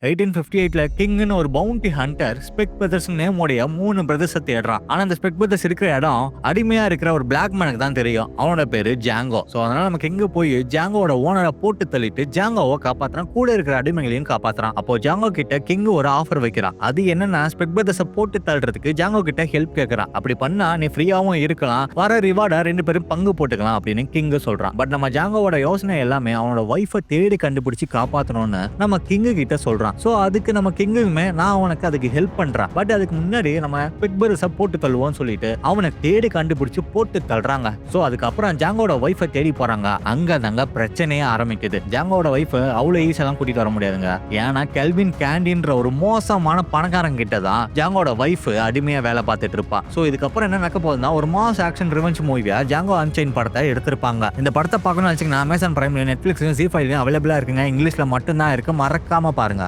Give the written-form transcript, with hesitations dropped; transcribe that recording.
1858ல கிங்னு ஒரு bounty hunter Speck brothers name உடைய 3 பிரதர்ஸை தேடுறான். ஆனா அந்த ஸ்பெக் பிரதர்ஸ் இருக்கிற இடம் அடிமையா இருக்கிற ஒரு பிளாக் மேனுக்கு தான் தெரியும். அவனோட பேரு ஜாங்கோ. சோ அதனால நம்ம கிங் போய் ஜாங்கோட ஓனரை போட்டு தள்ளிட்டு ஜாங்கோவை காப்பாத்துறான். கூட இருக்கிற அடிமைகளையும் காப்பாத்துறான். அப்போ ஜாங்கோ கிட்ட கிங் ஒரு ஆஃபர் வைக்கிறான். அது என்னன்னா ஸ்பெக் பிரதர்ஸை போட்டு தள்ளுறதுக்கு ஜாங்கோ கிட்ட ஹெல்ப் கேட்கறான். அப்படி பண்ணா நீ ஃப்ரீயாவும் இருக்கலாம், வர ரிவார்டா 2 பேரும் பங்கு போட்டுக்கலாம் அப்படின்னு கிங் சொல்றான். பட் நம்ம ஜாங்கோவோட யோசனை எல்லாமே அவனோட ஒய்ஃபை தேடி கண்டுபிடிச்சு காப்பாத்தணும்னு நம்ம கிங் கிட்ட சொல்றான். சோ அதுக்கு நம்ம கிங்குமே நான் உனக்கு அதுக்கு ஹெல்ப் பண்றேன், பட் அதுக்கு முன்னாடி நம்ம பிக்பர்ஸ போட்டு தள்ளுவோம்னு சொல்லிட்டு அவனை தேடி கண்டுபிடிச்சு போட்டு தள்ளுறாங்க. சோ அதுக்கப்புறம் ஜாங்கோட ஒய்ஃபை தேடி போறாங்க. அங்க தாங்க பிரச்சனையே ஆரம்பிக்குது. ஜாங்கோட ஒய்ஃப் அவ்வளவு ஈஸியெல்லாம் கூட்டிட்டு வர முடியாதுங்க. ஏன்னா கெல்வின் கேண்டின்ற ஒரு மோசமான பணக்காரங்க கிட்ட தான் ஜாங்கோட ஒய்ஃப் அடிமையா வேலை பார்த்துட்டு இருப்பா. சோ இதுக்கப்புறம் என்ன நடக்க போகுதுன்னா ஒரு மாஸ் ஆக்ஷன் ரிவெஞ்ச் மூவியா ஜாங்கோ அன்சைன் படத்தை எடுத்திருப்பாங்க. இந்த படத்தை பார்க்கணும்னு வச்சுக்கோங்க, அமேசான் பிரைம்ல, நெட்ஃபிளிக்ஸ்லயும், ஜி5லயும் அவைலபிளா இருக்குங்க. இங்கிலீஷ்ல மட்டும்தான் இருக்கு, மறக்காம பாருங்க.